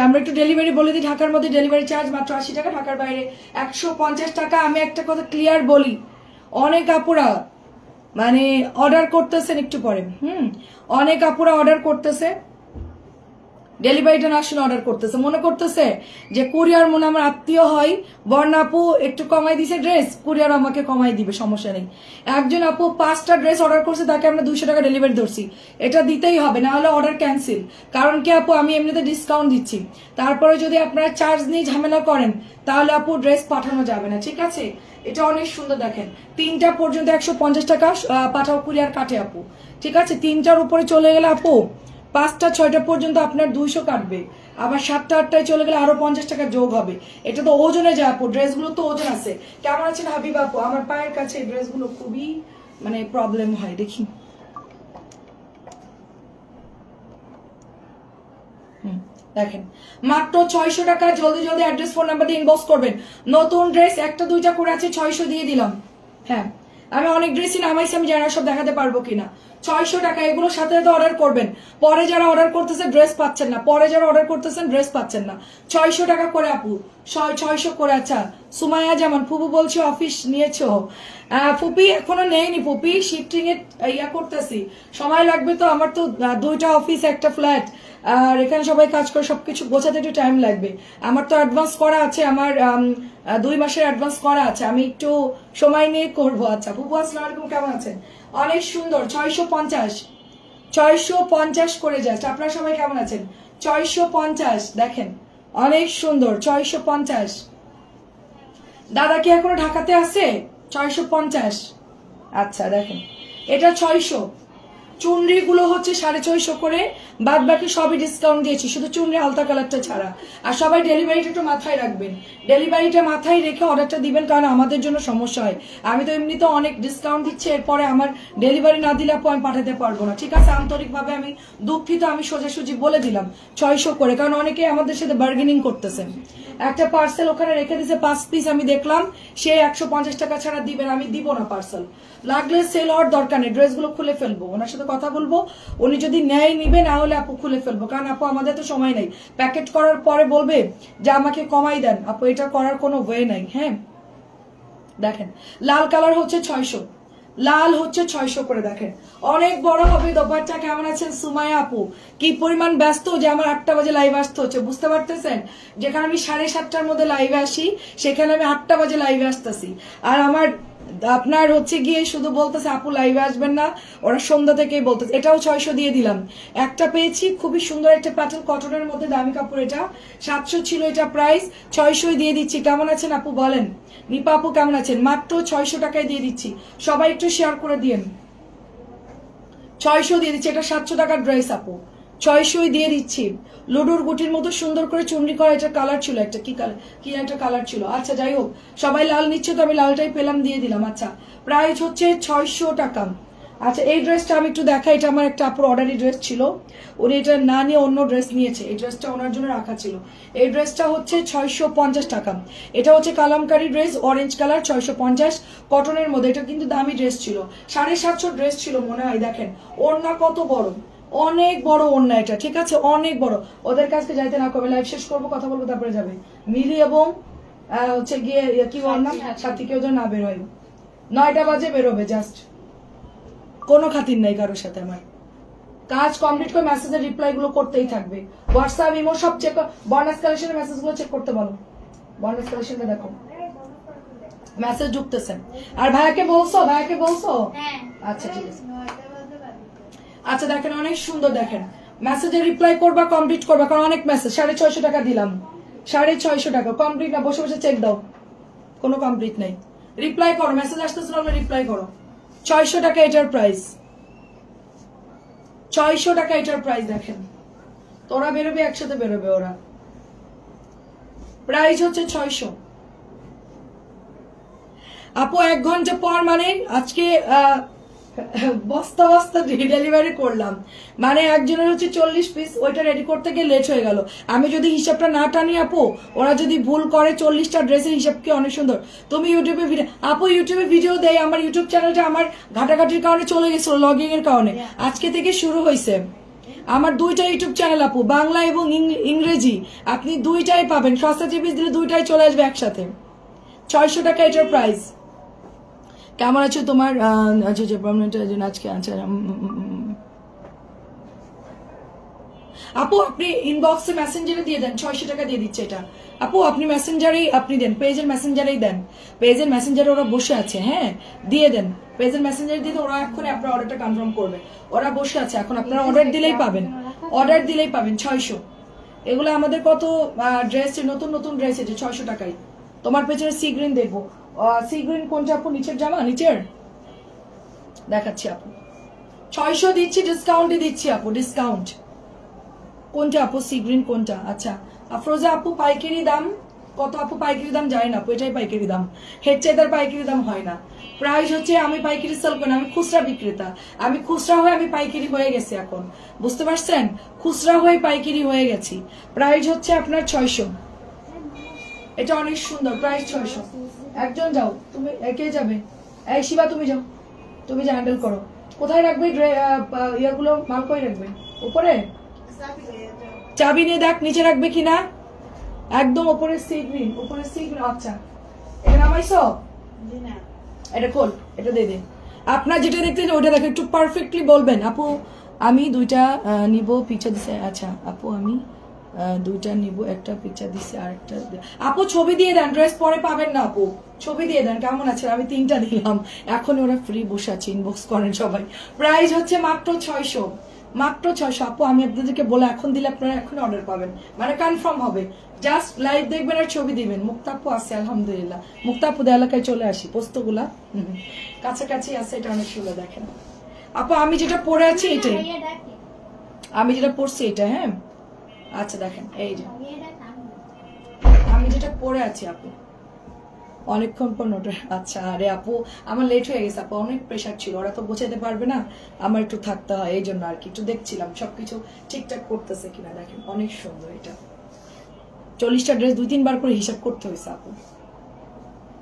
আমরা একটু ডেলিভারি বলে দিই। ঢাকার মধ্যে ডেলিভারি চার্জ মাত্র 80 টাকা, ঢাকার বাইরে 150 টাকা। আমি একটা কথা ক্লিয়ার বলি, অনেক আপুরা মানে অর্ডার করতেছেন একটু পরে, অনেক আপুরা অর্ডার করতেছে, ডেলিভারিটা না আসলে অর্ডার করতেছে, মনে করতেছে যে কুরিয়ার মনে আমার আত্মীয় হয়, বর্ণা আপু একটু কমাই দিছে ড্রেস, কুরিয়ার আমাকে কমাই দিবে, সমস্যা নেই। একজন আপু 5টা ড্রেস অর্ডার করছে, তাকে আমরা 200 টাকা ডেলিভারি ধরছি, এটা দিতেই হবে, না হলে অর্ডার ক্যান্সেল। কারণ কি আপু, আমি এমনিতে ডিসকাউন্ট দিচ্ছি, তারপরে যদি আপনারা চার্জ নিয়ে ঝামেলা করেন তাহলে আপু ড্রেস পাঠানো যাবে না, ঠিক আছে। এটা অনেক সুন্দর, দেখেন 3টা পর্যন্ত 150 টাকা পাঠাও, কুরিয়ার কাটে আপু, ঠিক আছে। 3টার উপরে চলে গেলে আপু 5টা 6টা পর্যন্ত আপনার 200 কাটবে, আবার 7টা 8টায় চলে গেলে আরো 50 টাকা যোগ হবে। এটা তো ওজনে যায় আপু, ড্রেসগুলো তো ওজন আছে। কেমন আছেন হাবিব আপু? আমার পায়ের কাছে এই ড্রেসগুলো খুবই মানে প্রবলেম হয়, দেখি। দেখেন মাত্র 600 টাকা, জলদি জলদি অ্যাড্রেস ফোন নাম্বার দিয়ে ইনবক্স করবেন। নতুন ড্রেস 1টা 2টা করে আছে, 600 দিয়ে দিলাম। হ্যাঁ, আমি অনেক ড্রেসই নামাইছি, আমি জানি না সব দেখাতে পারবো কিনা। 600 টাকা, এগুলো সাথে সাথে অর্ডার করবেন। পরে যারা অর্ডার করতেছে ড্রেস পাচ্ছেন না, পরে যারা অর্ডার করতেছেন ড্রেস পাচ্ছেন না। 600 টাকা করে আপু, 600 করে। আচ্ছা সুমাইয়া জামান, ফুপু বলছি অফিস নিয়েছো? ফুপি এখনো নেয়নি ফুপি, শিফটিং এ ইয়া করতেছি, সময় লাগবে তো। আমার তো 2টা অফিস, একটা ফ্ল্যাট, আর এখানে সবাই কাজ করে, সবকিছু গোছাতে একটু টাইম লাগবে। আমার তো অ্যাডভান্স করা আছে, আমার 2 মাসের অ্যাডভান্স করা আছে, আমি একটু সময় নিয়ে করবো। আচ্ছা ফুপু আসসালামু আলাইকুম, কেমন আছেন? অনেক সুন্দর, 650 করে জাস্ট। আপনারা সবাই কেমন আছেন? 650, দেখেন অনেক সুন্দর, 650। দাদা কি এখনো ঢাকাতে আছে? 650। আচ্ছা দেখেন, এটা 600। চুনরি গুলো হচ্ছে 650 করে, বাদ বাকি সবই ডিসকাউন্ট দিয়েছি, শুধু চুনরি আলতা কালারটা ছাড়া। আর সবাই ডেলিভারিটা একটু মাথায় রাখবেন, ডেলিভারিটা মাথায় রেখে অর্ডারটা দিবেন, কারণ আমাদের জন্য সমস্যা হয়। আমি তো এমনিতে অনেক ডিসকাউন্ট দিচ্ছি, এরপরে আমার ডেলিভারি না দিলে আপু আমি পাঠাতে পারবো না, ঠিক আছে। আন্তরিকভাবে আমি দুঃখিত, আমি সোজাসুজি বলে দিলাম 600 করে, কারণ অনেকে আমাদের সাথে বার্গেনিং করতেছেন। একটা পার্সেল ওখানে রেখে দিয়েছে 5 পিস, আমি দেখলাম সে 150 টাকা ছাড়া দিবেন, আমি দিব না পার্সেল। লাগলে সেল হওয়ার দরকার নেই, ড্রেসগুলো খুলে ফেলবো, ওনার সাথে কথা বলবো, উনি যদি নেয় নিবে, না হলে আপু খুলে ফেলবো, কারণ আপু আমাদের তো সময় নেই। প্যাকেট করার পরে বলবে যে আমাকে কমাই দেন, আপু এটা করার কোনো ওয়ে নাই। হ্যাঁ দেখেন, লাল কালার হচ্ছে 600, লাল হচ্ছে 600 করে। দেখেন অনেক বড় হবে দোপাট্টা। কেমন আছেন সুমাইয়া আপু? কি পরিমাণ ব্যস্ত যে আমার 8টা বাজে লাইভ আসতে হচ্ছে, বুঝতে পারতেছেন? যেখানে আমি 7:30টার মধ্যে লাইভে আসি, সেখানে আমি 8টা বাজে লাইভে আসতেছি। আর আমার আপনার হচ্ছে গিয়ে শুধু বলতেছে আপু লাইভে আসবেন না, ওরা সন্ধ্যা থেকেই বলতেছে। এটাও 600 দিয়ে দিলাম। একটা পেয়েছি খুবই সুন্দর একটা প্যাটার্ন, কটনের মধ্যে, দামি কাপড়, এটা 700 ছিল, এটা প্রাইস 600 দিয়ে দিচ্ছি। কেমন আছেন আপু বলেন? নিপা আপু কেমন আছেন? মাত্র 600 টাকায় দিয়ে দিচ্ছি, সবাই একটু শেয়ার করে দিন। 600 দিয়ে দিচ্ছি, এটা 700 টাকার ড্রেস আপু, 600 দিয়ে দিচ্ছি। লুডুর গুটির মতো সুন্দর করে চুনরি করা, এটা কালার ছিল একটা, কি কালার, কি একটা কালার ছিল। আচ্ছা যাই হোক, সবাই লাল নিচ্ছে তো আমি লালটাই পেলাম, দিয়ে দিলাম। আচ্ছা প্রাইস হচ্ছে 600 টাকা। আচ্ছা এই ড্রেসটা আমি একটু দেখাই, এটা আমার একটা আপুর অর্ডারি ড্রেস ছিল, উনি এটা না নিয়ে অন্য ড্রেস নিয়েছে, এই ড্রেসটা ওনার জন্য রাখা ছিল। এই ড্রেসটা হচ্ছে 650 টাকা। এটা হচ্ছে কালামকারী ড্রেস, অরেঞ্জ কালার, 650, কটনের মধ্যে। এটা কিন্তু দামি ড্রেস ছিল, 750 ড্রেস ছিল মনে হয়। দেখেন ওড়না কত বড়, অনেক বড় ওড়না এটা, ঠিক আছে, অনেক বড়। ওদের কাছে যাইতে না করবে, লাইভ শেষ করবো, কথা বলবো, তারপরে যাবে। মিলি এবং হচ্ছে গিয়ে কি ওড়না, সাথী কেউ যেন না বের হয়, 9টা বাজে বেরোবে, জাস্ট কোনো খাতির নাই কারোর সাথে। আমার কাজ কমপ্লিট করে মেসেজের রিপ্লাই গুলো করতেই থাকবে, হোয়াটসঅ্যাপ ইমো সব চেক। বর্নাস কালেকশনের মেসেজ গুলো চেক করতে বলো, বর্নাস কালেকশনটা দেখো মেসেজ ঢুকতেছে। আর ভাইয়াকে বলছো, ভাইয়াকে বলছো? আচ্ছা ঠিক আছে। আচ্ছা দেখেন অনেক সুন্দর, দেখেন মেসেজে রিপ্লাই করবা, কমপ্লিট করবা, কারণ অনেক মেসেজ। 650 টাকা দিলাম, 650 টাকা কমপ্লিট না, বসে বসে চেক দাও, কোনো কমপ্লিট নাই। রিপ্লাই করো, মেসেজ আসতেছে না, রিপ্লাই করো। 600 টাকা এটার প্রাইস, 600 টাকা এটার প্রাইস। দেখেন তোরা বেরোবে, একসাথে বেরোবে ওরা, প্রাইস হচ্ছে 600। আপু 1 ঘন্টা পর, মানে আজকে বস্তা বস্তা ডেলিভারি করলাম, মানে একজনের হচ্ছে 40 পিস, ওইটা রেডি করতে গিয়ে লেট হয়ে গেল। আমি যদি হিসাবটা না টানি আপু, ওরা যদি ভুল করে, 40টা ড্রেসের হিসাব কি অনেক সুন্দর। তুমি ইউটিউবে ভিডিও, আপু ইউটিউবে ভিডিও দেয়, আমার ইউটিউব চ্যানেলটা আমার ঘাটাঘাটির কারণে চলে গেছিল, লগইন এর কারণে, আজকে থেকে শুরু হয়েছে। আমার দুইটা ইউটিউব চ্যানেল আপু, বাংলা এবং ইংরেজি, আপনি দুইটাই পাবেন। সস্তা চিপিস দিলে দুইটাই চলে আসবে একসাথে। 600 টাকা এটার প্রাইস। কেমন আছো তোমার আজকে? আচ্ছা আপু আপনি ইনবক্সে মেসেঞ্জারে দিয়ে দেন, 600 টাকা দিয়ে দিচ্ছে এটা। আপু আপনি মেসেঞ্জারেই আপনি দেন, পেজের মেসেঞ্জারেই দেন, পেজের মেসেঞ্জারে ওরা বসে আছে। হ্যাঁ দিয়ে দেন, পেজের মেসেঞ্জারে দিয়ে ওরা এখন আপনার অর্ডারটা কনফার্ম করবে। ওরা বসে আছে এখন, আপনারা অর্ডার দিলেই পাবেন, অর্ডার দিলেই পাবেন 600। এগুলো আমাদের কত ড্রেস, নতুন নতুন ড্রেস আছে 600 টাকায়। তোমার পেছনে সি গ্রিন দেখবো, সি গ্রিন কোনটা আপু? নিচের জামা, নিচের দেখাচ্ছি আপু। 600 দিচ্ছি, ডিসকাউন্টই দিচ্ছি আপু, ডিসকাউন্ট। কোনটা আপু? সি গ্রিন কোনটা? আচ্ছা আফরোজা আপু পাইকারি দাম কত আপু? পাইকারি দাম যায় না আপু, এটাই পাইকারি দাম, হেড চাইদার পাইকারি দাম হয় না। প্রাইস হচ্ছে, আমি পাইকারি সেল করি না, আমি খুচরা বিক্রেতা। আমি খুচরা হয়ে আমি পাইকারি হয়ে গেছি এখন, বুঝতে পারছেন? খুচরা হয়ে পাইকারি হয়ে গেছি। প্রাইস হচ্ছে আপনার 600। এটা অনেক সুন্দর, প্রাইস 600। একজন যাও, তুমি কে যাবে? এই শিবা তুমি যাও, তুমি যে হ্যান্ডেল করো। কোথায় রাখবে ইয়াগুলো? মাল কই রাখবে? উপরে চাবি নিয়ে দেখ নিচে রাখবে কিনা। একদম উপরে সি গ্রিন, উপরে সি গ্রিন। আচ্ছা এটা নামাইছো? এটা খোল, এটা দিয়ে দিন। আপনার যেটা দেখতেন ওটা দেখো, একটু পারফেক্টলি বলবেন। আপু আমি দুইটা নিব, পিকচার দিছে। আচ্ছা আপু আমি দুইটা নিব, একটা পিকচার দিছে আর একটা। আপু ছবি দিয়ে দেন, ড্রেস পরে পাবেন না আপু, ছবি দিয়ে দেন কেমন আছে। আমি 3টা দিলাম, এখন ওরা ফ্রি বসে আছে, ইনবক্স করেন সবাই। প্রাইস হচ্ছে মাত্র 600, মাত্র 600। আপু আমি আপনাদেরকে বলে এখন দিলে আপনারা এখন অর্ডার পাবেন, মানে কনফার্ম হবে। জাস্ট লাইভ দেখবেন আর ছবি দিবেন। মুক্তাপু আছে আলহামদুলিল্লাহ, মুক্তাপু এলাকায় চলে আসি, পোস্তগুলা কাছাকাছি আছে। এটা অনেক সুন্দর দেখেন আপু, আমি যেটা পরে আছি এটাই, আমি যেটা পরছি এটা। হ্যাঁ আচ্ছা দেখেন, এই যে আমি যেটা পরে আছি আপু, অনেকক্ষণ পর নোট। আচ্ছা আরে আপু আমার লেট হয়ে গেছে আপু, অনেক প্রেশার ছিল, ওরা তো বোঝাতে পারবে না, আমার একটু থাকতে হয়, এই জন্য আর কি একটু দেখছিলাম সবকিছু ঠিকঠাক করতেছে কিনা। দেখেন অনেক সুন্দর এটা, 40টা ড্রেস 2-3 বার করে হিসাব করতে হয়েছে আপু।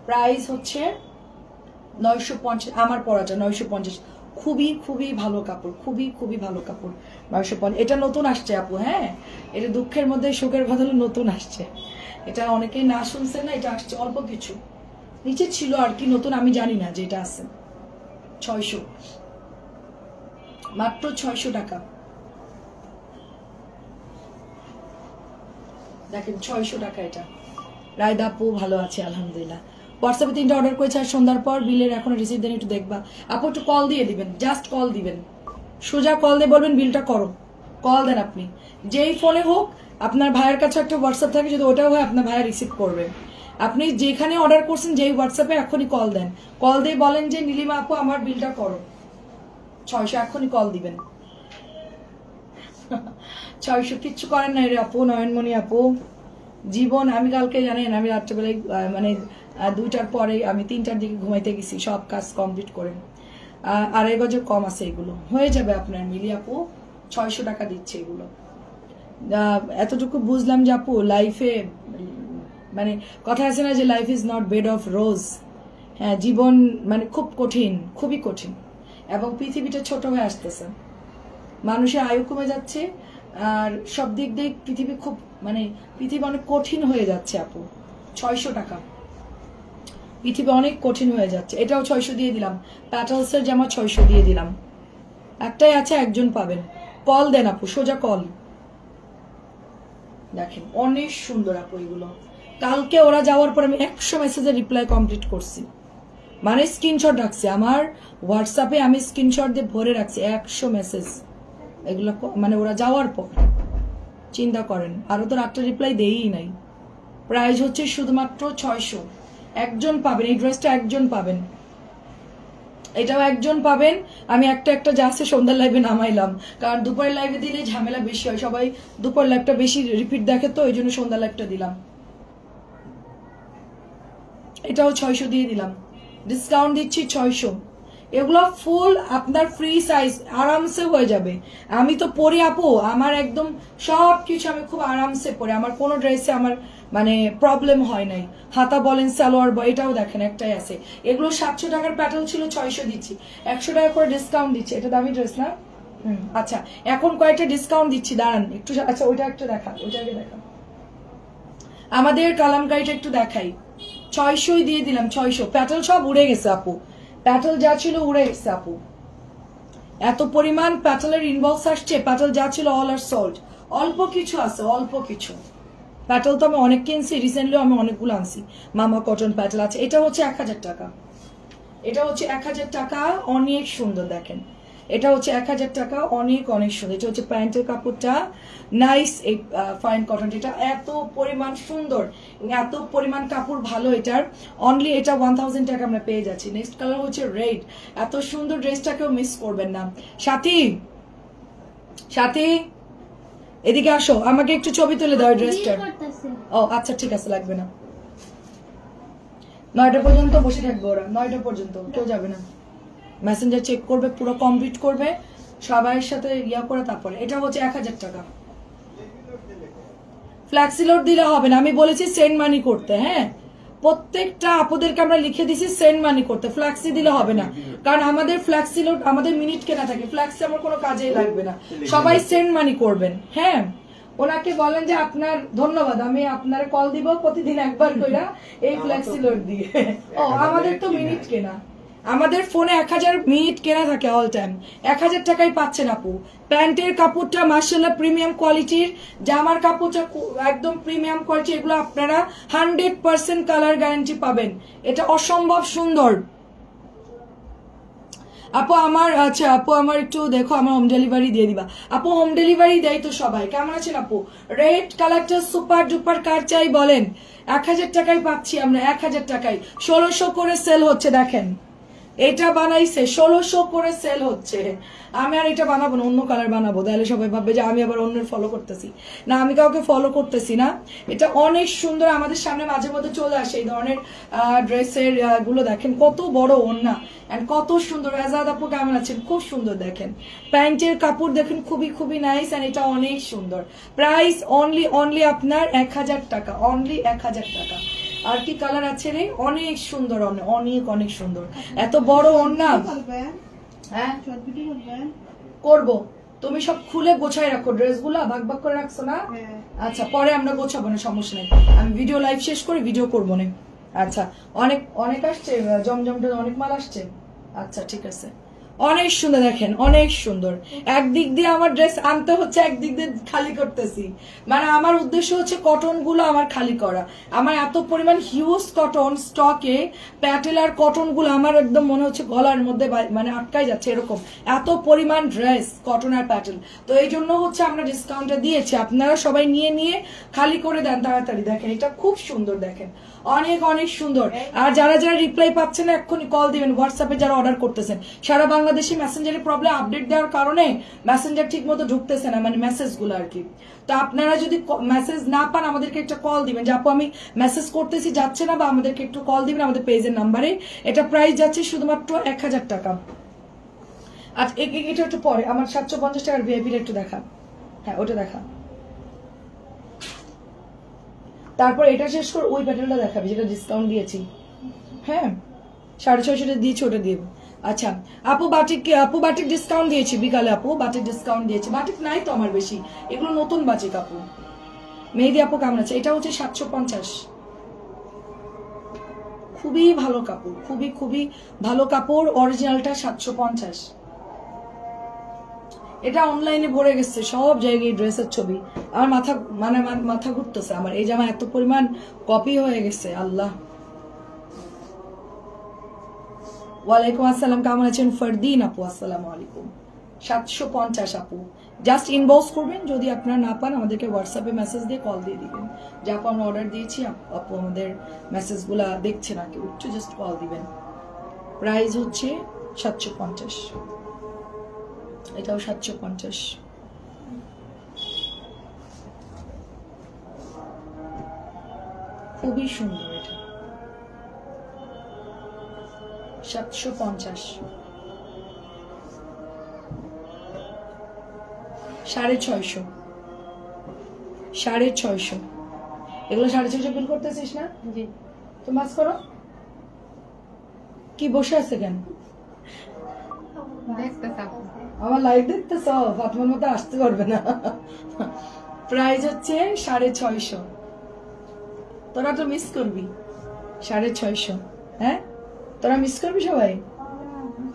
প্রাইস হচ্ছে 950, আমার পরাটা 950। খুবই খুবই ভালো কাপড়, খুবই খুবই ভালো কাপড়, 950। এটা নতুন আসছে আপু। হ্যাঁ এটা দুঃখের মধ্যে সুখের কথা হলো, নতুন আসছে এটা, অনেকেই না শুনছে না, এটা আসছে অল্প কিছু, নিচে ছিল আর কি নতুন, আমি জানি না যেটা আছে। 600, মাত্র 600 টাকা। দেখেন 600 টাকা এটা। রায়দা আপু ভালো আছে আলহামদুলিল্লাহ। হোয়াটসঅ্যাপে 3টা অর্ডার করেছে, আর সন্ধ্যার পর বিলের এখনো রিসিভ দেন, একটু দেখবা আপু, একটু কল দিয়ে দিবেন, জাস্ট কল দিবেন, সোজা কল দিয়ে বলবেন বিলটা করো। কল দেন আপনি, যেই ফোনে হোক। আপনার ভাইয়ের কাছে একটা হোয়াটসঅ্যাপ থাকে, যদি ওটাও হয় আপনার ভাইয়া রিসিভ করবে। আপনি যেখানে অর্ডার করছেন যেই হোয়াটসঅ্যাপে, এখনই কল দেন, কল দিয়ে বলেন যে নীলিমা আপু আমার বিলটা করো। 600, এখনই কল দিবেন। 600 কিচ্ছু করেন নাই রে আপু, নয়নমণি আপু জীবন। আমি কালকে জানেন আমি রাত্রেবেলায় মানে 2টার পরে, আমি 3টার দিকে ঘুমাইতে গেছি, সব কাজ কমপ্লিট করে। 2.5 গজের কম আছে, এগুলো হয়ে যাবে আপনার। মিলি আপু 600 টাকা দিচ্ছে এগুলো। এতটুকু বুঝলাম যে আপু লাইফে, মানে কথা আছে না যে life is not bed of rose. হ্যাঁ জীবন মানে খুব কঠিন, খুবই কঠিন, এবং পৃথিবীটা ছোট হয়ে আসতেছে, মানুষের আয়ু কমে যাচ্ছে, আর সব দিক দিয়ে পৃথিবী খুব, মানে পৃথিবী অনেক কঠিন হয়ে যাচ্ছে আপু। 600 টাকা, পৃথিবী অনেক কঠিন হয়ে যাচ্ছে। এটাও 600 দিয়ে দিলাম, প্যাটালসের জামা 600 দিয়ে দিলাম। একটাই আছে, একজন পাবেন। কল দেন আপু, সোজা কল। দেখেন অনেক সুন্দর আপু এগুলো। কালকে ওরা যাওয়ার পর আমি 100 মেসেজের রিপ্লাই কমপ্লিট করছি, মানে স্ক্রিনশট রাখছি আমার হোয়াটসঅ্যাপে, আমি স্ক্রিনশট দিয়ে ভরে রাখছি 100 মেসেজ এগুলো, মানে ওরা যাওয়ার পর। চিন্তা করেন, আরো তো রাতটা রিপ্লাই দেই নাই। প্রাইস হচ্ছে শুধুমাত্র 600। একজন পাবেন এই ড্রেসটা, একজন পাবেন, এটাও একজন পাবেন। আমি একটা একটা যা আছে সন্ধ্যার লাইভে নামাইলাম, কারণ দুপুরের লাইভে দিলে ঝামেলা বেশি হয়, সবাই দুপুর লাইভটা বেশি রিপিট দেখে, তো এই জন্য সন্ধ্যা লাইভটা দিলাম। এটাও 600 দিয়ে দিলাম, ডিসকাউন্ট দিচ্ছি 600। এগুলো ফুল আপনার ফ্রি সাইজ, আরামসে হয়ে যাবে। আমি তো পরি আপু, আমার একদম সবকিছু আমি খুব আরামসে পরি, আমার কোনো ড্রেসে আমার মানে প্রবলেম হয় নাই। হাতা বলেন, সালোয়ার, এটাও দেখেন একটাই আছে। এগুলো 700 টাকার প্যাটার্ন ছিল, 600 দিচ্ছি, 100 টাকা করে ডিসকাউন্ট দিচ্ছি। এটা দামি ড্রেস না, আচ্ছা এখন কয়েকটা ডিসকাউন্ট দিচ্ছি, দাঁড়ান একটু। আচ্ছা ওইটা একটু দেখা, ওইটাকে দেখা, আমাদের কালামকারীটা একটু দেখাই। 600 দিয়ে দিলাম, 600। প্যাটেল সব উড়ে গেছে আপু, প্যাটেল যা ছিল উড়ে গেছে আপু। এত পরিমাণ প্যাটেলের ইনবক্স আসছে, প্যাটেল যা ছিল অল আর সোল্ড। অল্প কিছু আছে, অল্প কিছু প্যাটেল তো আমি অনেক কিনছি, রিসেন্টলি আমি অনেকগুলো আনছি। মামা কটন প্যাটেল আছে, এটা হচ্ছে 1000 টাকা, এটা হচ্ছে 1000 টাকা, অনেক সুন্দর দেখেন। এটা হচ্ছে 1000 টাকা, অনেক অনেক সুন্দর। এটা হচ্ছে প্যান্টের কাপড়টা, নাইস। এই ফাইন কটন, এটা এত পরিমাণ সুন্দর, এত পরিমাণ কাপড় ভালো এটার। অনলি এটা 1000 টাকা আমরা পেয়ে যাচ্ছি। নেক্সট কালার হচ্ছে রেড, এত সুন্দর ড্রেসটাকেও মিস করবেন না। সাথী, সাথী এদিকে আসো, আমাকে একটু ছবি তুলে দাও ড্রেসটার। ও আচ্ছা ঠিক আছে, লাগবে না। 9টা পর্যন্ত বসে থাকবে ওরা, 9টা পর্যন্ত কেউ যাবে না। মেসেঞ্জার চেক করবে, পুরো কমপ্লিট করবে সবাইয়ের সাথে ইয়া করে, তারপরে। এটা হচ্ছে 1000 টাকা। ফ্ল্যাক্সি লোড দিলে হবে না, আমি বলেছি সেন্ড মানি করতে। হ্যাঁ, প্রত্যেকটা আপুদেরকে আমরা লিখে দিছি সেন্ড মানি করতে, ফ্ল্যাক্সি দিলে হবে না। কারণ আমাদের ফ্ল্যাক্সি লোড, আমাদের মিনিট কেনা থাকে, ফ্ল্যাক্সি আমার কোনো কাজেই লাগবে না। সবাই সেন্ড মানি করবেন। হ্যাঁ, ওনাকে বলেন যে আপনার ধন্যবাদ, আমি আপনার কল দিব প্রতিদিন একবার কইরা এই ফ্ল্যাক্সি লোড দিয়ে। ও আমাদের তো মিনিট কেনা, আমাদের ফোনে 1000 মিনিট কেনা থাকে অল টাইম। 1000 টাকায় পাচ্ছেন আপু। প্যান্টের কাপড়টা মাশাআল্লাহ প্রিমিয়াম কোয়ালিটির, জামার কাপড়টা একদম প্রিমিয়াম কোয়ালিটি। এগুলো আপনারা 100% কালার গ্যারান্টি পাবেন। এটা অসম্ভব সুন্দর আপু আমার। আচ্ছা আপু আমার একটু দেখো, আমার হোম ডেলিভারি দিয়ে দিবা আপু। হোম ডেলিভারি দেয় তো সবাই। কেমন আছেন আপু? রেড কালারটা সুপার ডুপার, কার চাই বলেন। 1000 টাকায় পাচ্ছি আমরা, 1000 টাকায়। 1600 করে সেল হচ্ছে, দেখেন এটা বানাইছে 1600 করে সেল হচ্ছে। আমি আর এটা বানাবো না, অন্য কালার বানাবো, তাহলে সবাই ভাববে যে আমি আবার অন্যের ফলো করতেছি। না, আমি কাউকে ফলো করতেছি না। এটা অনেক সুন্দর, আমাদের সামনে মাঝে মধ্যে চলে আসে এই ধরনের ড্রেসের গুলো। দেখেন কত বড় ওড়না, এন্ড কত সুন্দর। আজাদ আপু কেমন আছেন? খুব সুন্দর দেখেন। প্যান্টের কাপড় দেখেন, খুবই খুবই নাইস, এন্ড এটা অনেক সুন্দর। প্রাইস অনলি আপনার 1000 টাকা, অনলি 1000 টাকা। আর কি কালার আছে রে? অনেক সুন্দর, অনেক অনেক সুন্দর। এত বড় ওড়না। হ্যাঁ করব, তুমি সব খুলে গোছায় রাখো ড্রেসগুলো, ভাগ ভাগ করে রাখছো না? আচ্ছা পরে আমরা গোছাবো না, সমস্যা নেই। আমি ভিডিও লাইভ শেষ করে ভিডিও করবো না। আচ্ছা অনেক অনেক আসছে, জমজমটা অনেক মাল আসছে। আচ্ছা ঠিক আছে, অনেক সুন্দর দেখেন, অনেক সুন্দর। একদিক দিয়ে আমার ড্রেস আনতে হচ্ছে, একদিক দিয়ে খালি করতেছি। মানে আমার উদ্দেশ্য হচ্ছে কটন গুলো আমার খালি করা। আমার এত পরিমাণ হিউজ কটন স্টকে, প্যাটেল আর কটন গুলো আমার একদম মনে হচ্ছে গলার মধ্যে মানে আটকাই যাচ্ছে, এরকম এত পরিমাণ ড্রেস কটন আর প্যাটেল। তো এই জন্য হচ্ছে আমরা ডিসকাউন্টে দিয়েছি, আপনারা সবাই নিয়ে নিয়ে খালি করে দেন তাড়াতাড়ি। দেখেন এটা খুব সুন্দর, দেখেন অনেক অনেক সুন্দর। আর যারা যারা রিপ্লাই পাচ্ছেন না এক্ষুনি কল দিবেন। হোয়াটসঅ্যাপে যারা অর্ডার করতেছেন, সারা বাংলাদেশে মেসেঞ্জারের প্রবলেম, আপডেট দেওয়ার কারণে মেসেঞ্জার ঠিক মতো ঢুকতেছে না, মানে মেসেজ গুলো আর কি। তো আপনারা যদি মেসেজ না পান আমাদেরকে একটা কল দিবেন যে আপু আমি মেসেজ করতেছি যাচ্ছে না, বা আমাদেরকে একটু কল দিবেন আমাদের পেজের নাম্বারে। এটা প্রাইস যাচ্ছে শুধুমাত্র 1000 টাকা। আর এটা একটু পরে আমার 750 টাকার ভিআইপির একটু দেখা। হ্যাঁ ওটা দেখা, তারপর এটা শেষ করে ওই প্যাটার্নটা দেখাবি যেটা ডিসকাউন্ট দিয়েছি। হ্যাঁ 650 দিয়েছি, ওটা দিয়ে। আচ্ছা আপু বাটিক ডিসকাউন্ট দিয়েছি বিকালে, আপু বাটিক ডিসকাউন্ট দিয়েছি। বাটিক নাই তো আমার বেশি, এগুলো নতুন বাটিক আপু। মেহেদি আপু কেমন আছে? এটা হচ্ছে 750। খুবই ভালো কাপড়, খুবই খুবই ভালো কাপড়। অরিজিনালটা 750। এটা অনলাইনে ভরে গেছে সব জায়গায় ড্রেসের ছবি। আমার মাথা ঘুরতেছে আমার, এই জামা এত পরিমাণ কপি হয়ে গেছে। আল্লাহ। ওয়ালাইকুম আসসালাম, কেমন আছেন? ফারদিন আপু আসসালামু আলাইকুম। 750 আপু, জাস্ট ইনবক্স করবেন। যদি আপনারা না পান আমাদেরকে হোয়াটসঅ্যাপে মেসেজ দিয়ে কল দিয়ে দিবেন যে আপু আমরা অর্ডার দিয়েছি, আপু আমাদের মেসেজগুলা দেখছে না কেউ, একটু জাস্ট কল দিবেন। প্রাইস হচ্ছে 750, এটাও 750। খুবই সুন্দর এটা, 750। 650, 650। এগুলো 650 বিল করতেছিস না? জি। তো মাছ করো কি, বসে আছে কেন? আমার লাইভ দেখতেছ, ফাতেমার মতো আসতে পারবে না। প্রাইস হচ্ছে 650। তোরা তো মিস করবি 650। হ্যাঁ তোরা মিস করবি সবাই,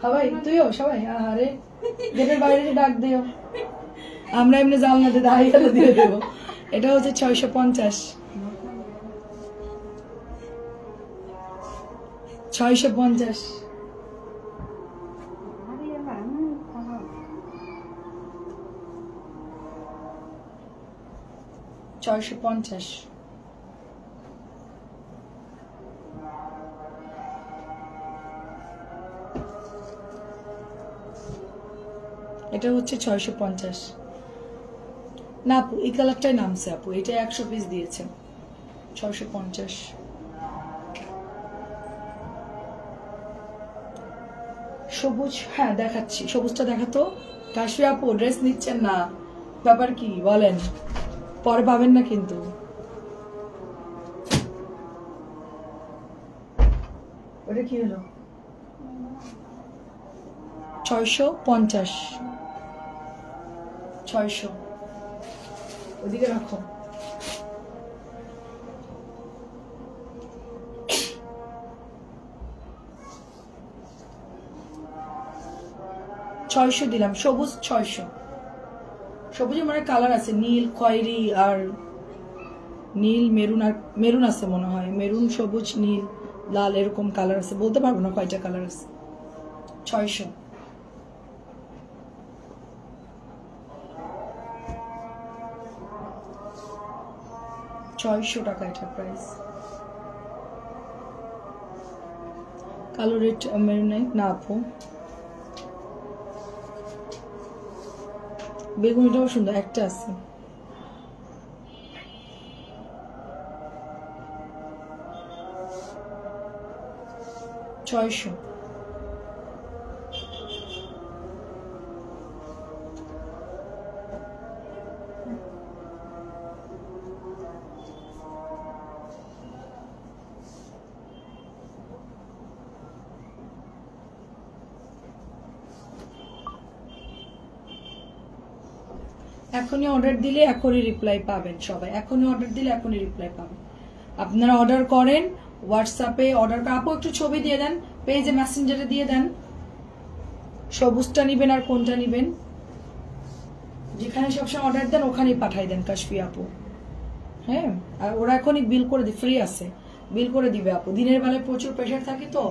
সবাই তুইও সবাই। আরে গেটের বাইরে ডাক দিও, আমরা এমনি জানলাতে দাঁড়িয়ে গেলে দিয়ে দেবো। এটা হচ্ছে 650। 650। এটা হচ্ছে 650। না আপু এই কালারটাই নামছে আপু, এটা 100 পিস দিয়েছে। 650। সবুজ, হ্যাঁ দেখাচ্ছি, সবুজটা দেখাতো। কাশি আপু ড্রেস নিচ্ছেন না, ব্যাপার কি বলেন? পরে পাবেন না কিন্তু। ওটা কি হলো? 650। 600 ওদিকে রাখো। ছয়শো দিলাম, সবুজ 600। সবুজের মানে কালার আছে, নীল, খয়েরি আর নীল, মেরুন আর মেরুন আছে মনে হয়, মেরুন, সবুজ, নীল, লাল এরকম কালার আছে, বলতে পারবো না কয়টা কালার আছে। 600। টাকা এটা প্রাইস। কালো রেড মেরুন নাই না আপু। বেগুনিটাও সুন্দর, একটা আছে। ছয়শো। এখনই অর্ডার দিলে এখনই রিপ্লাই পাবেন সবাই, এখনই অর্ডার দিলে এখনই রিপ্লাই পাবেন। আপনারা অর্ডার করেন হোয়াটসঅ্যাপে, অর্ডার আপু একটু ছবি দিয়ে দেন, পেজে মেসেঞ্জারে দিয়ে দেন সবুজটা নিবেন আর কোনটা নিবেন, যেখানে সবসময় অর্ডার দেন ওখানেই পাঠাই দেন কাশফি আপু। হ্যাঁ আর ওরা এখনই বিল করে দিই, ফ্রি আছে, বিল করে দিবে আপু। দিনের বেলায় প্রচুর প্রেশার থাকে তো,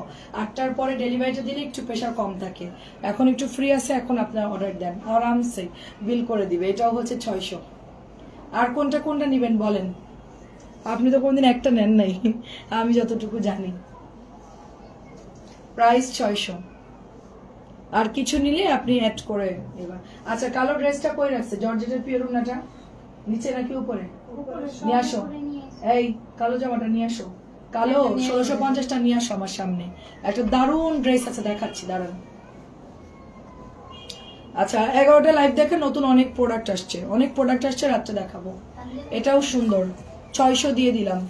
8টার পরে ডেলিভারিটা দিলে একটু প্রেশার কম থাকে, এখন একটু ফ্রি আছে, এখন আপনারা অর্ডার দেন আরামসে বিল করে দিবে। এটাও হচ্ছে 600। আর কোনটা কোনটা নিবেন বলেন? আপনি তো কোনদিন একটা নেন নাই, আমি যতটুকু জানি। প্রাইস 600। আর কিছু নিলে আপনি অ্যাড করে এবার। আচ্ছা কালো ড্রেসটা কই রাখছে? জর্জেটের পিওর ওনাটা নিচে নাকি উপরে? নিয়ে আসো, এই কালো জামাটা নিয়ে আসো, কালো 1650টা নিয়ে আসো আমার সামনে। একটা দারুণ ড্রেস আছে, দেখাচ্ছি দাঁড়ান। আচ্ছা 11টা লাইভ দেখে নতুন অনেক প্রোডাক্ট আসছে, অনেক প্রোডাক্ট আসছে, রাত্রে দেখাবো। এটাও সুন্দর, 600 দিয়ে দিলাম।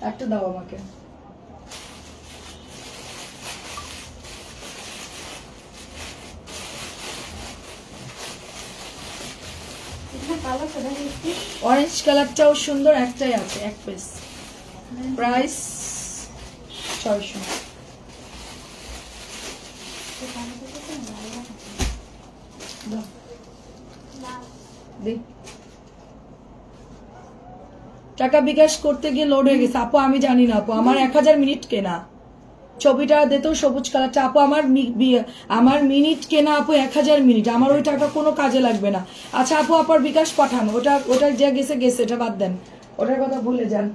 একটা দাও আমাকে। অরেঞ্জ কালারটাও সুন্দর, একটাই আছে, এক পিস। প্রাইস 600। টাকা বিকাশ করতে গিয়ে লোড হয়ে গেছে আপু, আমি জানি না আপু, আমার 1000 মিনিট কেনা। ছবিটা দিতেও সবুজ কালারটা আপু, আমার মিনিট কেনা আপু 1000 মিনিট, আমার ওই টাকা কোনো কাজে লাগবে না। আচ্ছা আপু আপনার বিকাশ পাঠান, ওটা যে গেছে গেছে, এটা বাদ দেন, ওটার কথা ভুলে যান।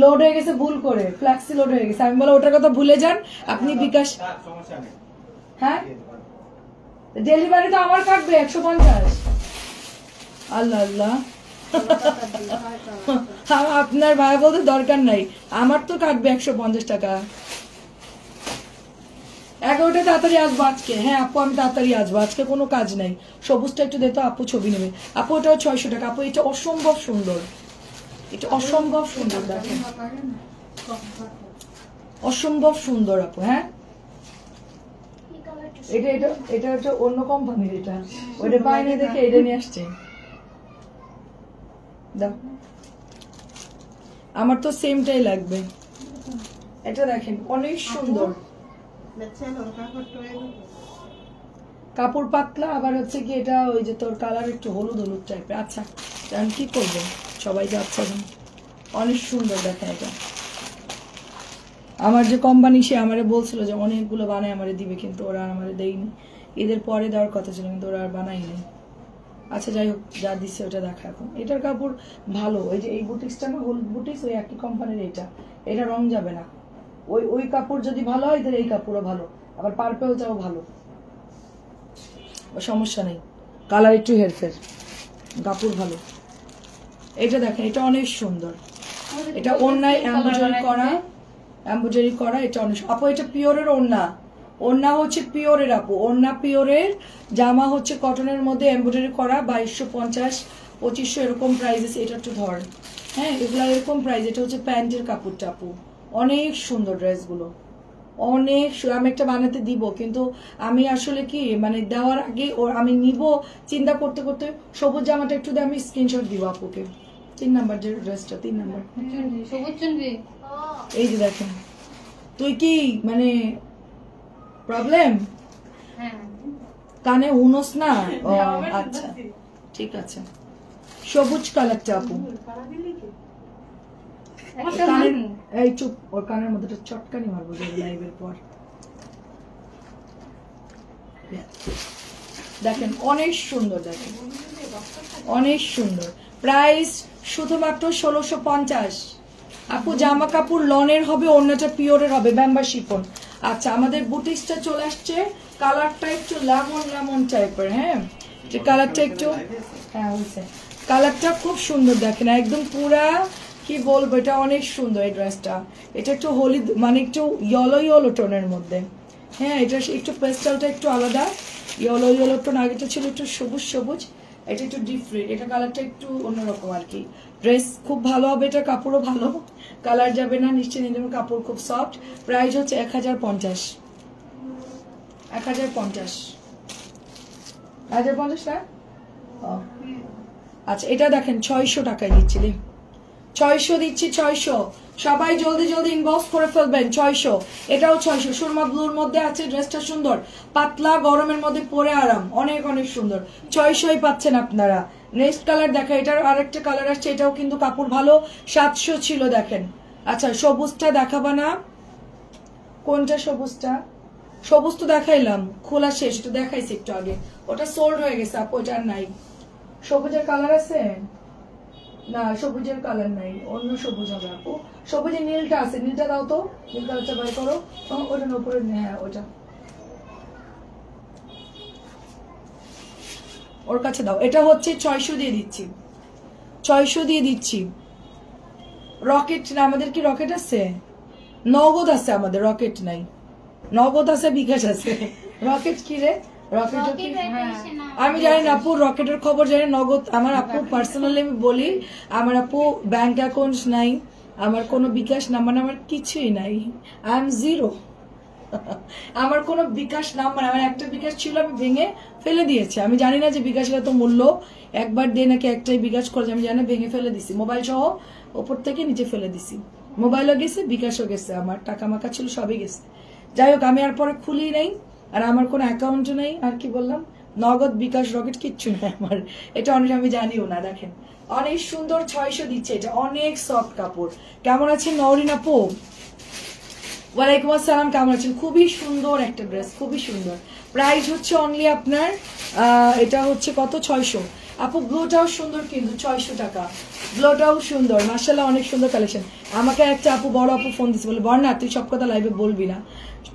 লোড হয়ে গেছে ভুল করে, ফ্ল্যাক্সি লোড হয়ে গেছে, আমি বলো ওটার কথা ভুলে যান, আপনি বিকাশ। হ্যাঁ ডেলিভারি তো আমার কাটবে 150। আল্লাহ আল্লাহ, আপনার ভাই বলতে দরকার নাই, আমার তো কাটবে 150 টাকা। 11টা তাড়াতাড়ি আসবো আজকে। হ্যাঁ আপু আমি তাড়াতাড়ি আসবো, আজকে কোনো কাজ নাই। সবুজটা একটু দেখো আপু, ছবি নেবে আপু। ওটাও 600 টাকা আপু, এটা অসম্ভব সুন্দর, এটা অসম্ভব সুন্দর, দেখেন অসম্ভব সুন্দর আপু। হ্যাঁ এটা এটা এটা হচ্ছে অন্য কোম্পানির, এটা ওইটা পাইনি দেখে এটা নিয়ে আসছে। দাও, আমার তো সেমটাই লাগবে। এটা দেখেন অনেক সুন্দর কাপড়, পাতলা, আবার হচ্ছে কি এটা ওই যে তোর কালার একটু হলুদ হলুদ টাইপের। আচ্ছা আমি কি করবো, সবাই যাচ্ছে এখন। অনেক সুন্দর দেখেন এটা। আমার যে কোম্পানি সে আমারে বলছিল যে অনেকগুলো বানায় আমারে দিবে, কিন্তু ওরা আমারে দেয়নি। ঈদের পরে দেওয়ার কথা ছিল, কিন্তু ওরা আর বানায়নি। আচ্ছা যাই হোক, যা দিচ্ছে ওটা দেখা। এখন এটার কাপড় ভালো, ওই যে এই বুটিক্সটা না, হলুদ বুটিক্স, ওই একই কোম্পানির। এটা রং যাবে না। ওই ওই কাপড় যদি ভালো হয় তাহলে এই কাপড়ও ভালো, আবার পার্পেলটাও ভালো, সমস্যা নেই। কালার একটু হেরফের, কাপড় ভালো। এটা দেখেন, এটা অনেক সুন্দর। এটা ওড়নায় এমব্রয়ডারি করা, এমব্রয়ডারি করা। এটা অনেক আপু, এটা পিওরের ওড়না। ওড়না হচ্ছে পিওরের আপু, ওড়না পিওরের, জামা হচ্ছে কটনের মধ্যে এমব্রয়ডারি করা। 2250, 2500 এরকম প্রাইস। এটা একটু ধর, হ্যাঁ এগুলা এরকম প্রাইস। এটা হচ্ছে প্যান্টের কাপড়টা আপু, অনেক সুন্দর ড্রেসগুলো, অনেক। আমি একটা বানাতে দিব, কিন্তু আমি আসলে কি মানে দেওয়ার আগে আমি নিব চিন্তা করতে করতে। সবুজ জামাটা একটু দিয়ে আমি স্ক্রিনশট দিব আপুকে। 3 নাম্বার যে ড্রেসটা, 3 নাম্বার সবুজ চুনরি। এই যে দেখেন। তুই কি মানে প্রবলেম কানে হুনস না? ও আচ্ছা ঠিক আছে। সবুজ কালারটা আপু, এই চুপ, ওর কানের মধ্যে চটকানি মারবো লাইভের পর। দেখেন অনেক সুন্দর, দেখেন অনেক সুন্দর। প্রাইস শুধুমাত্র 1650 আপু। জামা কাপড় লনের হবে, অন্যটা পিওরের হবে, ব্যাম্বা শিফন। আচ্ছা আমাদের বুটিক্সটা চলে আসছে। কালারটা একটু লেমন লেমন টাইপের, হ্যাঁ যে কালারটা একটু, হ্যাঁ হয়েছে। কালারটা খুব সুন্দর দেখেন, একদম পুরা কি বলবো, এটা অনেক সুন্দর এই ড্রেসটা। এটা একটু হলুদ মানে একটু ইয়েলো ইয়েলো টোনের মধ্যে, হ্যাঁ এটা একটু পেস্টালটা একটু আলাদা, ইয়েলো ইয়েলো টোন। আগেটা ছিল একটু সবুজ সবুজ, এটা একটু ডিফারেন্ট। এটা কালারটা একটু অন্যরকম আর কি। ড্রেস খুব ভালো হবে, এটা কাপড়ও ভালো, কালার যাবে না নিশ্চয়ই। নিয়ে কাপড় খুব সফট। প্রাইস হচ্ছে 1050, 1050, 1050 না? আচ্ছা এটা দেখেন 600 টাকায় দিচ্ছি, 600 দিচ্ছি, 600। সবাই জলদি জলদি ইনবক্স করে ফেলবেন। 600, এটাও 600। সুরমা ব্লুর মধ্যে আছে, ড্রেসটা সুন্দর, পাতলা, গরমের মধ্যে পরে আরাম, অনেক অনেক সুন্দর। 600ই পাচ্ছেন আপনারা। নেক্সট কালার দেখা, এটার আরেকটা কালার আসছে, এটাও কিন্তু কাপড় ভালো। 700 ছিল দেখেন। আচ্ছা সবুজটা দেখাবা না? কোনটা সবুজটা? সবুজ তো দেখাইলাম, খোলা শেষ, এটা দেখাইছি একটু আগে, ওটা সোল্ড হয়ে গেছে আপু, ওটা আর নাই। সবুজের কালার আছে না? সবুজের কালার নাই, অন্য সবুজ হবে আপু। সবুজের নীলটা আছে, নীলটা দাও তো, নীল কালারটা বাই করো। ওটা উপরে, হ্যাঁ ওটা ওর কাছে দাও। এটা হচ্ছে 600 দিয়ে দিচ্ছি, 600 দিয়ে দিচ্ছি। রকেট না আমাদের? কি রকেট আছে? নগদ আছে আমাদের, রকেট নাই। নগদ আছে, বিকাশ আছে। রকেট কি রে? রকেট আমি জানি না আপু, রকেটের খবর জানি। নগদ আমার আপু পার্সোনালি আমি বলি, আমার আপু ব্যাংক অ্যাকাউন্ট নাই, আমার কোনো বিকাশ নাম্বার আমার কিছুই নাই, আই এম জিরো। আমার কোনো বিকাশ নাম্বার, আমার একটা বিকাশ ছিল, আমি ভেঙে ফেলে দিয়েছি। আমি জানি না যে বিকাশের এত মূল্য, একবার দিয়ে নাকি একটাই বিকাশ করেছে, আমি জানি না, ভেঙে ফেলে দিছি। মোবাইল সহ ওপর থেকে নিচে ফেলে দিছি, মোবাইলও গেছে, বিকাশও গেছে, আমার টাকা মাকা ছিল সবই গেছে। যাই হোক, আমি আর পরে খুলি নাই, আর আমার কোনো অ্যাকাউন্টও নেই। আর কি বললাম, নগদ, বিকাশ, রকেট কিচ্ছু নেই আমার। এটা অনেক আমি জানিও না। দেখেন অনেক সুন্দর, 600 দিচ্ছে। এটা অনেক সফট কাপড়। কেমন আছেন নওরিন আপু? ওয়ালাইকুম আসসালাম, কেমন আছেন? খুবই সুন্দর একটা ড্রেস, খুবই সুন্দর। প্রাইস হচ্ছে অনলি আপনার এটা হচ্ছে কত? 600 আপু। ব্লুটাও সুন্দর কিন্তু, 600 টাকা। ব্লুটাও সুন্দর, মাশাআল্লাহ, অনেক সুন্দর কালেকশন। আমাকে একটা আপু, বড় আপু ফোন দিচ্ছে, বলে বল না তুই সব কথা লাইভে বলবি না,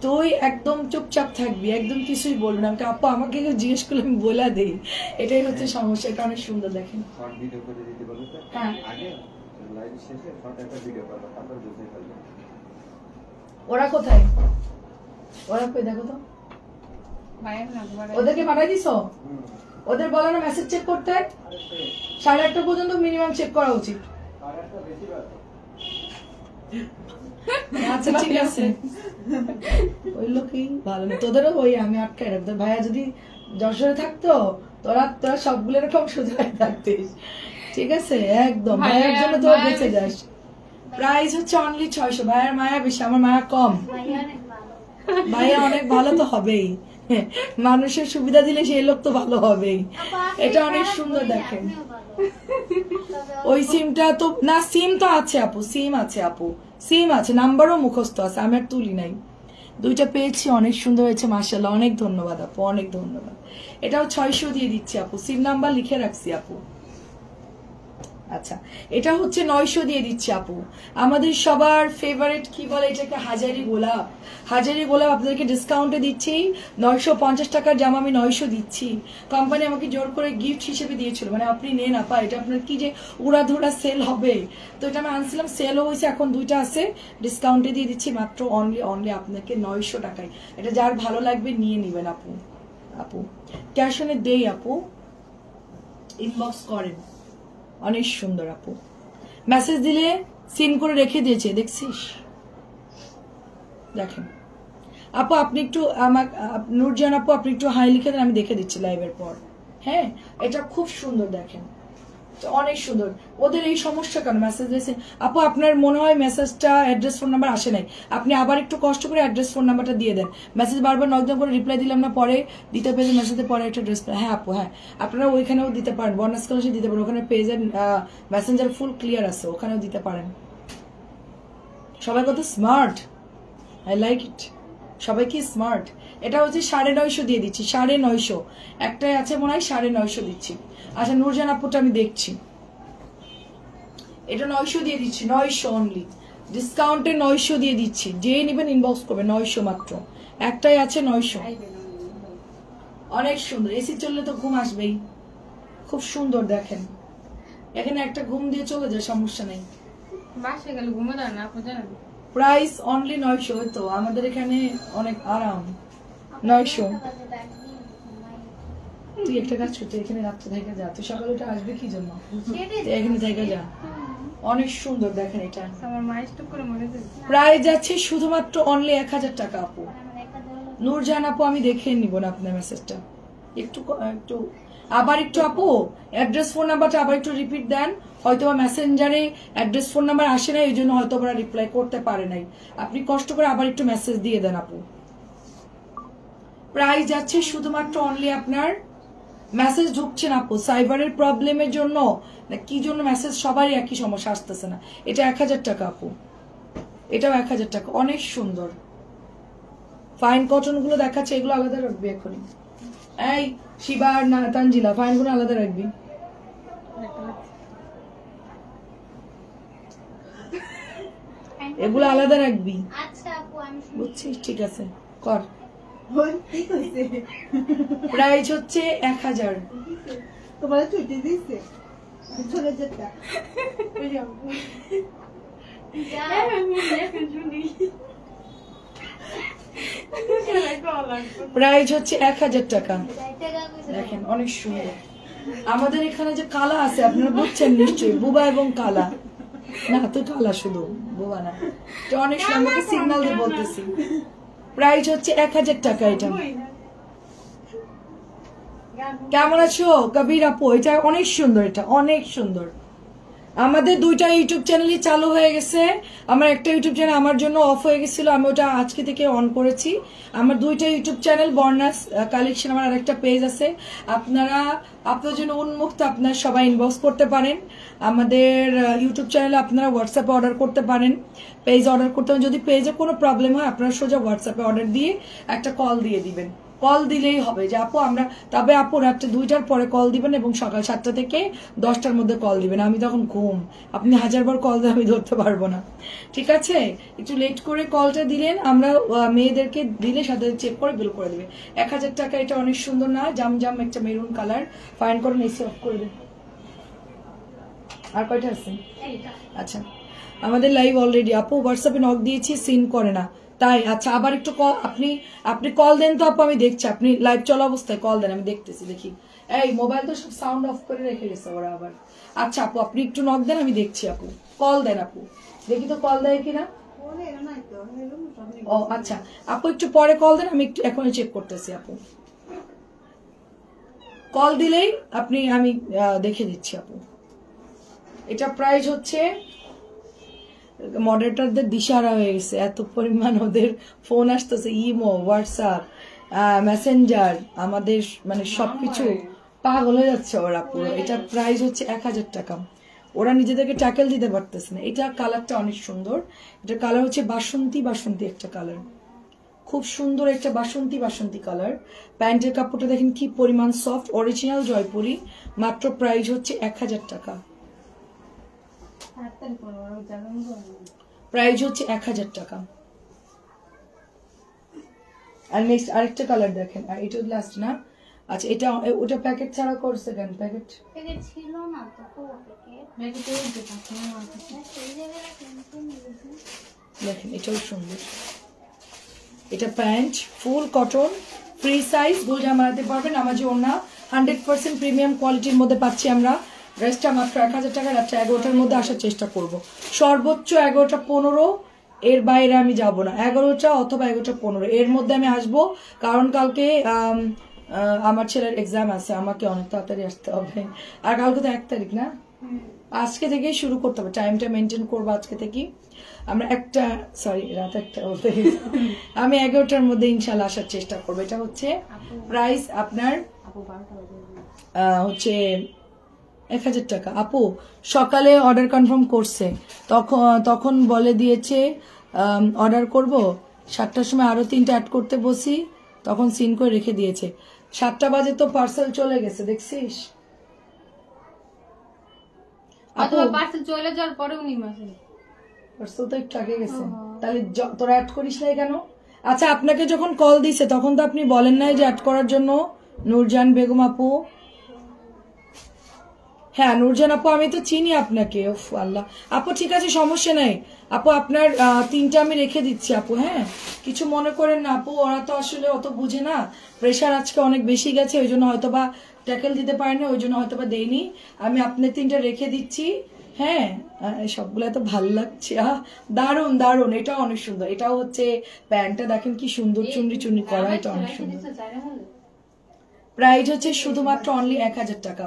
তুই একদম চুপচাপ থাকবি, একদম কিছুই বলবি না। আমাকে আপু, আমাকে কেউ জিজ্ঞেস করলে আমি বলে দেই, এটাই হচ্ছে সমস্যা। এটা অনেক সুন্দর দেখেন। হ্যাঁ ওরা কোথায়? ওরা কই দেখো তো, ওদেরকে পাঠাই দিছো? ওদের বলো না মেসেজ চেক করতে, 8:30 পর্যন্ত মিনিমাম চেক করা উচিত। আচ্ছা ঠিক আছে, ওই লোকই ভালো না, তোদেরও ওই আমি আটকাই রাখতো। ভাইয়া যদি যশোরে থাকতো তোরা তোরা সবগুলো এরকম সোজায় থাকতিস, ঠিক আছে একদম। ভাইয়ার জন্য তোরা বেঁচে যাস। প্রাইস হচ্ছে অনলি 600। ভাইয়ার মায়া বেশি, আমার মায়া কম। ভাইয়া অনেক ভালো তো হবেই, মানুষের সুবিধা দিলে সেই লোক তো ভালো হবেই। এটা অনেক সুন্দর দেখেন। ওই সিমটা তো না, সিম তো আছে আপু, সিম আছে আপু, সিম আছে, নাম্বারও মুখস্থ আছে, আমি আর তুলি নাই। দুইটা পেয়েছি, অনেক সুন্দর হয়েছে মাশাআল্লাহ, অনেক ধন্যবাদ আপু, অনেক ধন্যবাদ। এটাও 600 দিয়ে দিচ্ছি আপু, সিম নাম্বার লিখে রাখছি আপু। আচ্ছা এটা হচ্ছে 900 দিয়ে দিচ্ছি আপু। আমাদের সবার ফেভারিট কি বলে এটাকে, হাজারি গোলাপ। হাজারি গোলাপ আপনাদেরকে ডিসকাউন্টে দিচ্ছি, 950 টাকার জামা আমি 900 দিচ্ছি। কোম্পানি আমাকে জোর করে গিফট হিসেবে দিয়েছিল, মানে আপনি নেন আপা, এটা আপনার কি যে উড়াধুরা সেল হবে, তো এটা আমি আনছিলাম, সেলও হয়েছে, এখন দুইটা আছে, ডিসকাউন্টে দিয়ে দিচ্ছি মাত্র অনলি আপনাকে 900 টাকায়। এটা যার ভালো লাগবে নিয়ে নিবেন আপু। আপু ক্যাশ অনে দেই আপু, ইনবক্স করেন। অনেক সুন্দর আপু, মেসেজ দিলে সিন করে রেখে দিয়েছে, দেখছিস? দেখেন আপু, আপনি একটু আমার নুরজান আপু, আপনি একটু হাই লিখে দেন, আমি দেখে দিচ্ছি লাইভের পর। হ্যাঁ এটা খুব সুন্দর দেখেন, অনেক সুন্দর। ওদের এই সমস্যা কেন মেসেজ দিয়েছেন আপু? আপনার মনে হয় মেসেজটা অ্যাড্রেস ফোন নাম্বার আসে নাই, আপনি আবার একটু কষ্ট করে অ্যাড্রেস ফোন নাম্বারটা দিয়ে দেন। মেসেজ বারবার নকদাম করে রিপ্লাই দিলাম না, পরে দিতে পেরেছে মেসেজে, পরে একটা ড্রেস। হ্যাঁ আপু হ্যাঁ, আপনারা ওইখানেও দিতে পারেন, বর্ণাস কলেজে দিতে পারেন, ওখানে পেজের মেসেঞ্জার ফুল ক্লিয়ার আছে, ওখানেও দিতে পারেন। সবাই কত স্মার্ট, আই লাইক ইট, সবাই কি স্মার্ট। এটা হচ্ছে 950 দিয়ে দিচ্ছি, 950। একটাই আছে মনে হয়, 950 দিচ্ছি। আচ্ছা নুরজান আপুটা আমি দেখছি, এটা 900 দিয়ে দিচ্ছি, 900 অনলি, ডিসকাউন্টে 900 দিয়ে দিচ্ছি। যে নেবেন ইনবক্স করবে, 900 মাত্র, একটাই আছে 900। অনেক সুন্দর, এসি চললে তো ঘুম আসবেই, খুব সুন্দর দেখেন। এখানে একটা ঘুম দিয়ে চলে যায়, সমস্যা নেই। বাসে গেলে ঘুমো দেয় না আপু জানেন। প্রাইস অনলি 900, তো আমাদের এখানে অনেক আরাম। 900। তুই একটা কাজ করতে, এখানে রাত্রে থেকে যা, তুই সকালে উঠে আসবে কি জন্য, এখানে থেকে যা। অনেক সুন্দর দেখেন এটা, আমার মা স্টক করে মরে যাবে। প্রাইস যাচ্ছে শুধুমাত্র অনলি 1000 টাকা আপু। নূরজাহান আপু আমি দেখে নিব না আপনার মেসেজটা, একটু একটু আবার একটু আপু অ্যাড্রেস ফোন নাম্বারটা আবার একটু রিপিট দেন। হয়তো মেসেঞ্জারে অ্যাড্রেস ফোন নাম্বার আসে না, এই জন্য হয়তো ওরা রিপ্লাই করতে পারে নাই, আপনি কষ্ট করে আবার একটু মেসেজ দিয়ে দেন আপু। প্রাইস যাচ্ছে শুধুমাত্র অনলি আপনার, মেসেজ ঢুকছে না আপু, সাইবারের প্রবলেমের জন্য না কি জন্য মেসেজ সবারই একই সমস্যা আসতেছে না। এটা 1000 টাকা আপু, এটাও 1000 টাকা, অনেক সুন্দর। ফাইন কটন গুলো দেখাচ্ছে, এগুলো আলাদা রাখবি এখনই। এই শিবা আর না তানজিলা, ফাইন গুলো আলাদা রাখবি। এগুলো আলাদা রাখবি, বুঝছিস? ঠিক আছে কর। প্রাইস হচ্ছে 1000। তোমার ছুটি দিচ্ছে চলে যেতে প্রাইস হচ্ছে 1000 টাকা। দেখেন অনেক সুন্দর। আমাদের এখানে যে কালা আছে আপনারা বুঝছেন নিশ্চয়ই, বুবা এবং কালা না, তো কালা শুধু, বুবা না। এটা অনেক সুন্দর, সিগন্যাল দিয়ে বলতেছি। প্রাইস হচ্ছে 1000 টাকা। এটা কেমন আছো কবির আপু? এটা অনেক সুন্দর, এটা অনেক সুন্দর। আমাদের দুইটা ইউটিউব চ্যানেলই চালু হয়ে গেছে। আমার একটা ইউটিউব চ্যানেল আমার জন্য অফ হয়ে গেছিল, আমি ওটা আজকে থেকে অন করেছি। আমার দুইটা ইউটিউব চ্যানেল, বর্ণাস কালেকশন, আমার আরেকটা পেজ আছে। আপনারা আপনার জন্য উন্মুক্ত, আপনারা সবাই ইনবক্স করতে পারেন। আমাদের ইউটিউব চ্যানেলে আপনারা হোয়াটসঅ্যাপে অর্ডার করতে পারেন, পেজ অর্ডার করতে পারেন। যদি পেজে কোনো প্রবলেম হয় আপনারা সোজা হোয়াটসঅ্যাপে অর্ডার দিয়ে একটা কল দিয়ে দিবেন, কল দিলেই হবে যে আপু আমরা, তবে আপু রাত্রে 2টার পরে কল দিবেন এবং সকাল 7টা থেকে 10টার মধ্যে কল দিবেন। আমি তখন ঘুম, আপনি 1000 বার কল দিয়ে আমি ধরতে পারবো না, ঠিক আছে? একটু লেট করে কলটা দিলেন, আমরা মেয়েদেরকে দিলে সাথে চেক করে বিল করে দেবে। 1000 টাকা। এটা অনেক সুন্দর না, জাম জাম একটা মেরুন কালার। ফাইন করুন, এসি অফ করে দেন। আর কয়টা আছে? আচ্ছা আমাদের লাইভ অলরেডি। আপু হোয়াটসঅ্যাপে নক দিয়েছি, সিন করে না তাই? আচ্ছা আবার একটু কল, আপনি কল দেন তো আপু, আমি দেখছি। আপনি লাইভ চলা অবস্থায় কল দেন, আমি দেখতেছি, দেখি। এই মোবাইল তো সব সাউন্ড অফ করে রেখে গেছে ওরা। আচ্ছা আপু আপনি একটু নক দেন, আমি দেখছি আপু। কল দেন আপু, দেখি তো কল দেয় কিনা। ফোনে এলো নাই তো, এলো না সব ও আচ্ছা আপু একটু পরে কল দেন, আমি একটু এখনই চেক করতেছি আপু। কল দিলেই আমি দেখে দিচ্ছি আপু। এটা প্রাইস হচ্ছে, মডারেটরদের দিশাহারা হয়ে গেছে, এত পরিমাণ ওদের ফোন আসতেছে, ইমো, হোয়াটসঅ্যাপ, মেসেঞ্জার, আমাদের মানে সবকিছু পাগল হয়ে যাচ্ছে ওরা পুরো। এটা প্রাইস হচ্ছে 1000 টাকা। ওরা নিজেদেরকে ট্যাকেল দিতে পারতেছে না। এটা কালারটা অনেক সুন্দর, এটা কালার হচ্ছে বাসন্তী বাসন্তী একটা কালার, খুব সুন্দর একটা বাসন্তী কালার। প্যান্টের কাপড়টা দেখেন কি পরিমাণ সফট, অরিজিনাল জয়পুরি। মাত্র প্রাইস হচ্ছে 1000 টাকা। প্রাইস হচ্ছে 1000 টাকা। আর নেক্সট আরেকটা কালার দেখেন, আর এটা লাস্ট না। আচ্ছা এটা ওটা প্যাকেট ছাড়া করছে কেন? প্যাকেট ছিল না তো দেখেন, এটাও সুন্দর। এটা pant full cotton, free size, গোল জামা বানাতে পারবেন। নামাজি ওড়না, 100% প্রিমিয়াম কোয়ালিটির মধ্যে পাচ্ছি আমরা। ড্রেসটা মাত্র 1000 টাকা। রাত্রে 11টার মধ্যে আসার চেষ্টা করব, সর্বোচ্চ 11টা-15, এর বাইরে আমি যাব না। 11টা অথবা 11টা-15 এর মধ্যে আমি আসবো, কারণ কালকে আমার ছেলের এক্সাম আছে, আমাকে অনেক তাড়াতাড়ি আসতে হবে। আর কালকে তো 1 তারিখ না, আজকে থেকেই শুরু করতে হবে, টাইমটা মেনটেন করবো আজকে থেকেই। আমরা রাত 1টা বলতে গেছি। আমি 11টার মধ্যে ইনশাল্লাহ আসার চেষ্টা করবো। এটা হচ্ছে প্রাইস আপনার হচ্ছে 1000 টাকা। আপু সকালে অর্ডার কনফার্ম করছে, তখন বলে দিয়েছে অর্ডার করব, 7টার সময় আরো 3টা অ্যাড করতে বসি, তখন সিন করে রেখে দিয়েছে। 7টা বাজে তো পার্সেল চলে গেছে, দেখছিস আপু? পার্সেল চলে যাওয়ার পরেও নিম আসে, পার্সেল তো একটু আগে গেছে। তাহলে তোরা অ্যাড করিস নাই কেন? আচ্ছা আপনাকে যখন কল দিছে তখন তো আপনি বলেন নাই যে অ্যাড করার জন্য? নূরজান বেগম আপু, হ্যাঁ নূরজান আপু, আমি তো চিনি আপনাকে। উফ আল্লাহ আপু, ঠিক আছে সমস্যা নাই আপু, আপনার 3টা আমি রেখে দিচ্ছি আপু। হ্যাঁ কিছু মনে করেন না আপু, ওরা তো আসলে অত বুঝে না, প্রেশার আজকে অনেক বেশি গেছে, ওই জন্য হয়তোবা ট্যাকেল দিতে পারেনি, ওই জন্য হয়তোবা দেয়নি। আমি আপনার 3টা রেখে দিচ্ছি। হ্যাঁ সবগুলো এত ভালো লাগছে, দারুন দারুন, এটাও অনেক সুন্দর। এটাও হচ্ছে প্যান্টটা দেখেন কি সুন্দর, চুনরি চুনরি করা, এটা অনেক সুন্দর। প্রাইস হচ্ছে শুধুমাত্র অনলি 1000 টাকা।